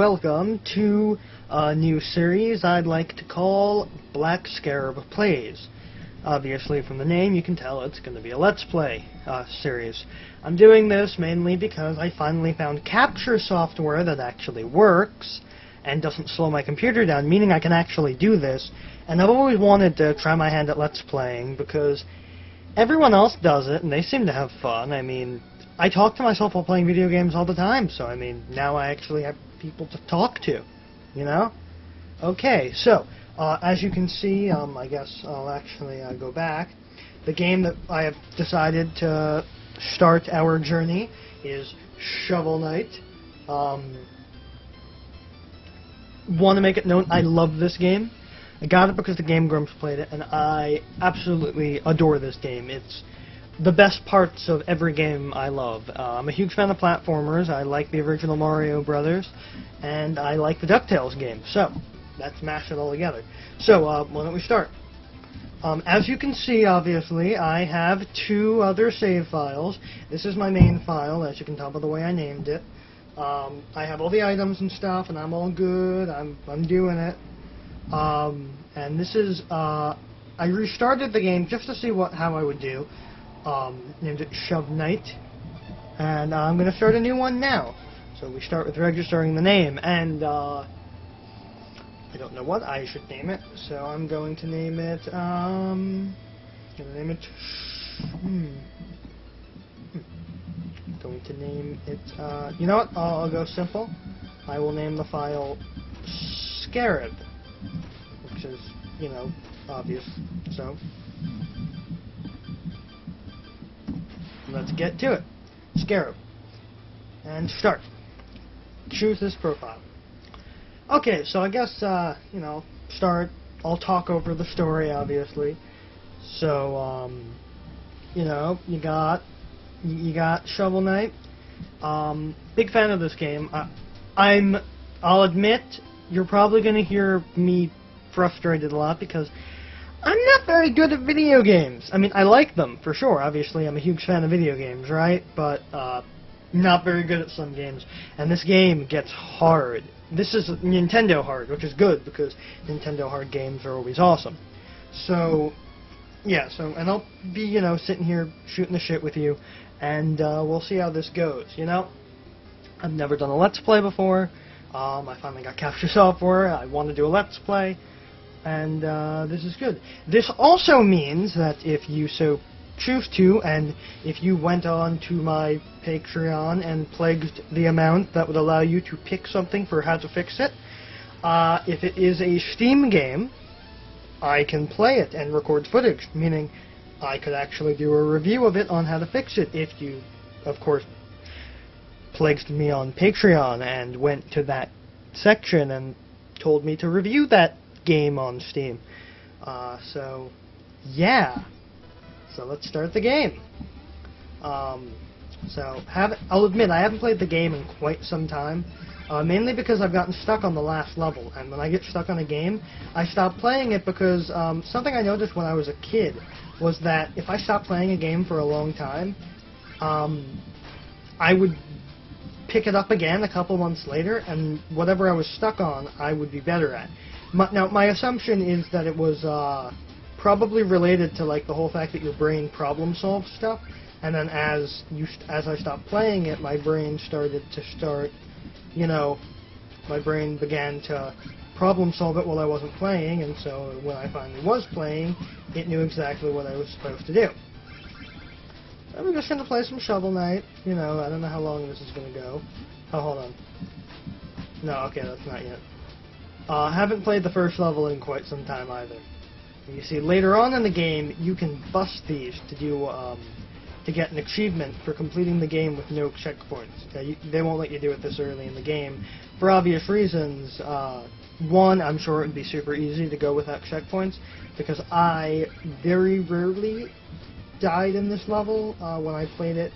welcome to a new series I'd like to call BlackScarabPlayZ. Obviously, from the name, you can tell it's going to be a Let's Play series. I'm doing this mainly because I finally found capture software that actually works and doesn't slow my computer down, meaning I can actually do this. And I've always wanted to try my hand at Let's Playing because everyone else does it, and they seem to have fun. I mean, I talk to myself while playing video games all the time, so I mean, now I actually have people to talk to, you know? Okay, so, as you can see, I guess I'll actually go back. The game that I have decided to start our journey is Shovel Knight. Want to make it known, I love this game. I got it because the Game Grumps played it, and I absolutely adore this game. It's the best parts of every game I love. I'm a huge fan of platformers. I like the original Mario Brothers, and I like the DuckTales game. So, let's mash it all together. So, why don't we start? As you can see, obviously, I have two other save files. This is my main file, as you can tell by the way I named it. I have all the items and stuff, and I'm all good. I'm doing it. And this is, I restarted the game just to see how I would do. Named it Shove Knight. And I'm going to start a new one now. So we start with registering the name, and I don't know what I should name it, so I'm going to name it, you know what, I'll go simple. I will name the file Scarab, which is, you know, obvious, so let's get to it. Scarab. And start. Choose this profile. Okay, so I guess, you know, start. I'll talk over the story, obviously. So, you know, you got Shovel Knight. Big fan of this game. I'll admit, you're probably going to hear me frustrated a lot because I'm not very good at video games. I mean, I like them, for sure. Obviously, I'm a huge fan of video games, right? But, not very good at some games. And this game gets hard. This is Nintendo hard, which is good, because Nintendo hard games are always awesome. So, yeah, and I'll be, you know, sitting here shooting the shit with you, and we'll see how this goes, you know? I've never done a Let's Play before. I finally got capture software. I want to do a Let's Play. And this is good. This also means that if you so choose to, and if you went on to my Patreon and pledged the amount that would allow you to pick something for how to fix it, if it is a Steam game, I can play it and record footage, meaning I could actually do a review of it on how to fix it if you, of course, pledged me on Patreon and went to that section and told me to review that game on Steam. So, yeah. So let's start the game. I'll admit, I haven't played the game in quite some time, mainly because I've gotten stuck on the last level, and when I get stuck on a game, I stop playing it because something I noticed when I was a kid was that if I stopped playing a game for a long time, I would pick it up again a couple months later, and whatever I was stuck on, I would be better at. Now, my assumption is that it was probably related to like the whole fact that your brain problem solves stuff, and then as I stopped playing it, my brain you know, my brain began to problem solve it while I wasn't playing, and so when I finally was playing, it knew exactly what I was supposed to do. So I'm just going to play some Shovel Knight. You know, I don't know how long this is going to go. Oh, hold on. No, okay, that's not yet. Haven't played the first level in quite some time either. You see, later on in the game, you can bust these to do to get an achievement for completing the game with no checkpoints. They won't let you do it this early in the game for obvious reasons. One, I'm sure it would be super easy to go without checkpoints because I very rarely died in this level when I played it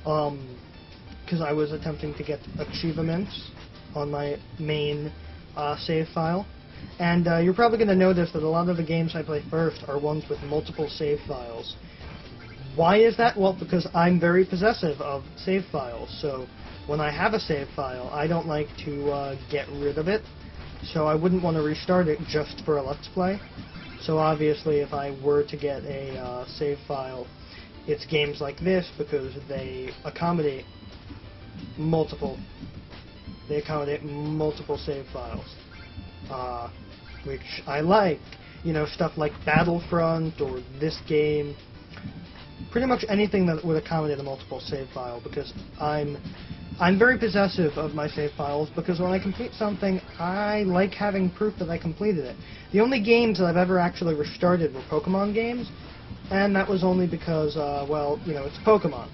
because I was attempting to get achievements on my main save file. And you're probably going to notice that a lot of the games I play first are ones with multiple save files. Why is that? Well, because I'm very possessive of save files. So when I have a save file, I don't like to get rid of it, so I wouldn't want to restart it just for a Let's Play. So obviously, if I were to get a save file, it's games like this because they accommodate multiple save files, which I like. You know, stuff like Battlefront or this game, pretty much anything that would accommodate a multiple save file, because I'm very possessive of my save files, because when I complete something, I like having proof that I completed it. The only games that I've ever actually restarted were Pokemon games, and that was only because, well, you know, it's Pokemon.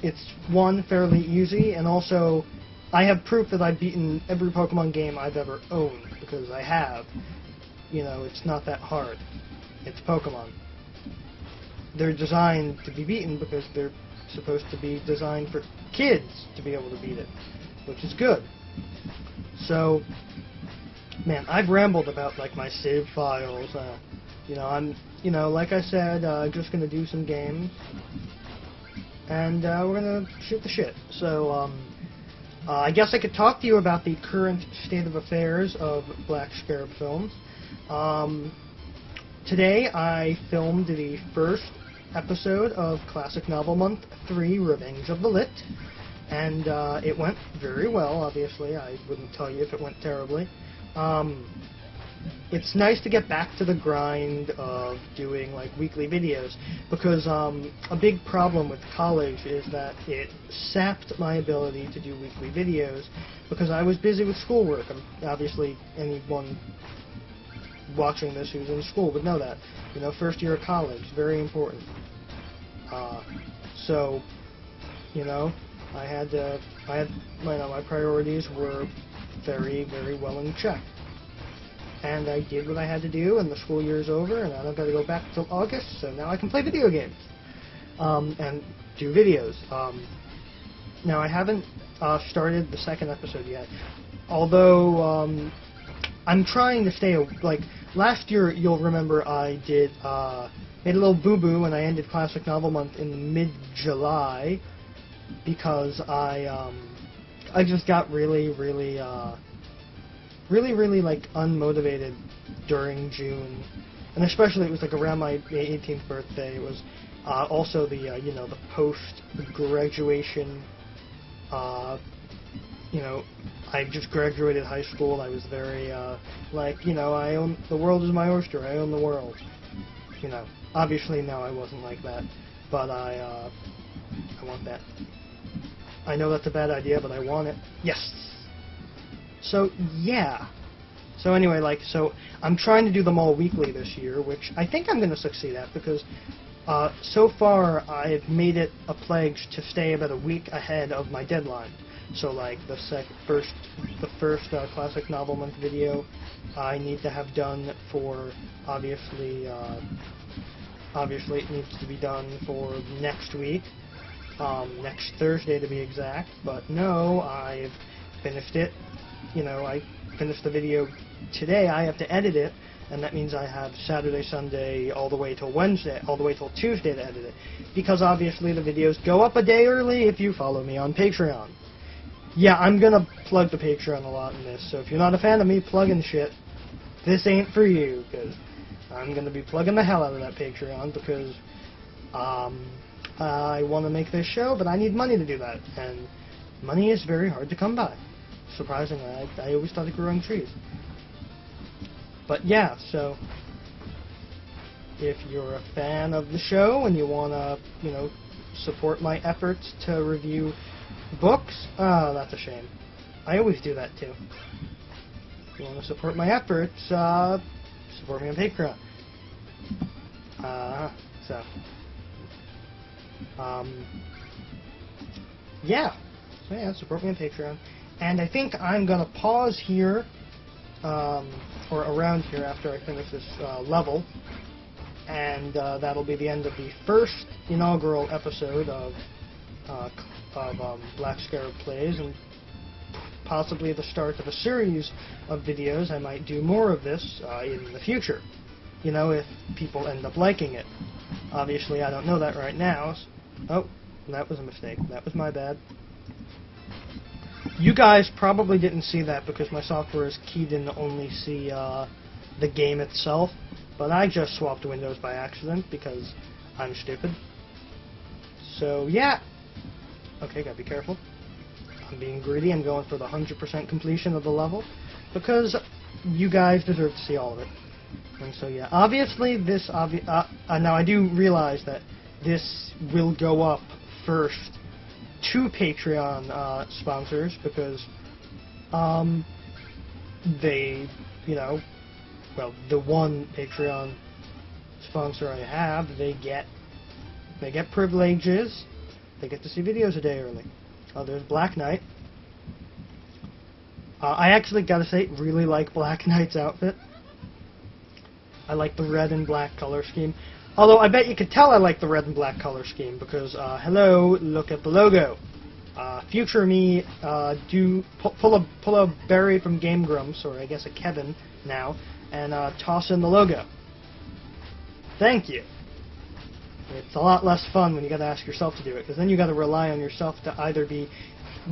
It's, one, fairly easy, and also, I have proof that I've beaten every Pokemon game I've ever owned, because I have. You know, it's not that hard. It's Pokemon. They're designed to be beaten because they're supposed to be designed for kids to be able to beat it, which is good. So, man, I've rambled about, like, my save files. You know, like I said, just gonna do some games, and we're gonna shoot the shit. So, I guess I could talk to you about the current state of affairs of BlackScarabFilmZ. Today I filmed the first episode of Classic Novel Month 3, Revenge of the Lit, and it went very well, obviously. I wouldn't tell you if it went terribly. It's nice to get back to the grind of doing, like, weekly videos, because a big problem with college is that it sapped my ability to do weekly videos, because I was busy with schoolwork. Obviously, anyone watching this who's in school would know that. You know, first year of college, very important. So, you know, my priorities were very, very well in check. And I did what I had to do, and the school year is over, and I don't got to go back until August, so now I can play video games. And do videos. Now, I haven't started the second episode yet, although I'm trying to stay, like, last year, you'll remember I did, made a little boo-boo, and I ended Classic Novel Month in mid-July, because I just got really, like, unmotivated during June, and especially it was, like, around my 18th birthday. It was also the, you know, the post-graduation, you know, I just graduated high school. I was very, like, you know, the world is my oyster, I own the world. You know, obviously now I wasn't like that, but I want that. I know that's a bad idea, but I want it. Yes! So, yeah. So anyway, like, so I'm trying to do them all weekly this year, which I think I'm going to succeed at, because so far I've made it a pledge to stay about a week ahead of my deadline. So, like, the first Classic Novel Month video I need to have done for, obviously it needs to be done for next week, next Thursday to be exact, but no, I've finished it. You know, I finished the video today. I have to edit it, and that means I have Saturday, Sunday, all the way till Wednesday, all the way till Tuesday to edit it, because obviously the videos go up a day early if you follow me on Patreon. Yeah, I'm gonna plug the Patreon a lot in this, so if you're not a fan of me plugging shit, this ain't for you, because I'm gonna be plugging the hell out of that Patreon, because I want to make this show, but I need money to do that, and money is very hard to come by. Surprisingly, I always thought it grew on trees. But yeah, so if you're a fan of the show and you want to, you know, support my efforts to review books, that's a shame. I always do that too. If you want to support my efforts, support me on Patreon. Yeah. So yeah, support me on Patreon. And I think I'm going to pause here, or around here after I finish this level, and that'll be the end of the first inaugural episode of BlackScarabPlayZ, and possibly the start of a series of videos. I might do more of this in the future, you know, if people end up liking it. Obviously, I don't know that right now. Oh, that was a mistake. That was my bad. You guys probably didn't see that because my software is keyed in to only see the game itself, but I just swapped windows by accident because I'm stupid. So yeah. Okay, gotta be careful. I'm being greedy. I'm going for the 100% completion of the level because you guys deserve to see all of it. And so yeah, obviously this now I do realize that this will go up first to Patreon sponsors because they, you know, well, the one Patreon sponsor I have, they get privileges. They get to see videos a day early. There's Black Knight. I actually gotta say, really like Black Knight's outfit. I like the red and black color scheme. Although I bet you could tell I like the red and black color scheme because, hello, look at the logo. Future me, pull a berry from Game Grumps, or I guess a Kevin now, and toss in the logo. Thank you. It's a lot less fun when you gotta ask yourself to do it, because then you gotta rely on yourself to either be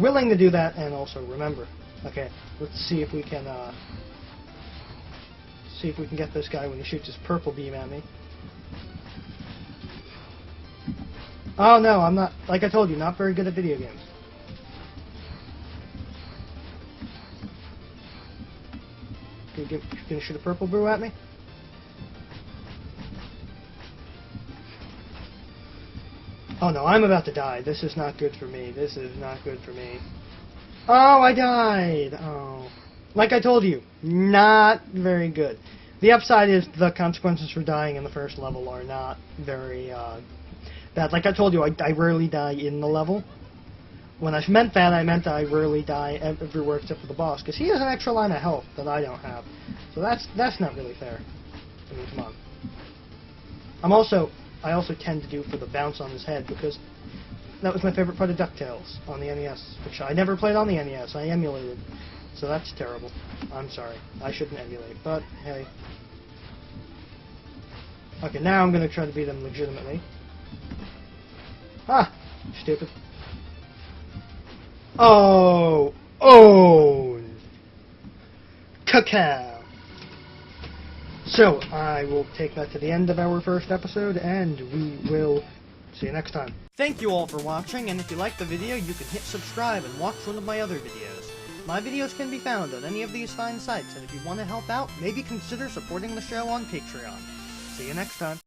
willing to do that and also remember. Okay, let's see if we can get this guy when he shoots his purple beam at me. Oh no, I'm not, like I told you, not very good at video games. You gonna shoot a purple brew at me? Oh no, I'm about to die. This is not good for me. This is not good for me. Oh, I died! Oh. Like I told you, not very good. The upside is the consequences for dying in the first level are not very bad. Like I told you, I rarely die in the level. When I meant that, I meant I rarely die everywhere except for the boss, because he has an extra line of health that I don't have. So that's not really fair. I mean, come on. I also tend to do for the bounce on his head, because that was my favorite part of DuckTales on the NES, which I never played on the NES. I emulated. So that's terrible. I'm sorry. I shouldn't emulate, but hey. Okay, now I'm going to try to beat him legitimately. Ah! Stupid. Oh! Oh! Cacao! So, I will take that to the end of our first episode, and we will see you next time. Thank you all for watching, and if you liked the video, you can hit subscribe and watch one of my other videos. My videos can be found on any of these fine sites, and if you want to help out, maybe consider supporting the show on Patreon. See you next time.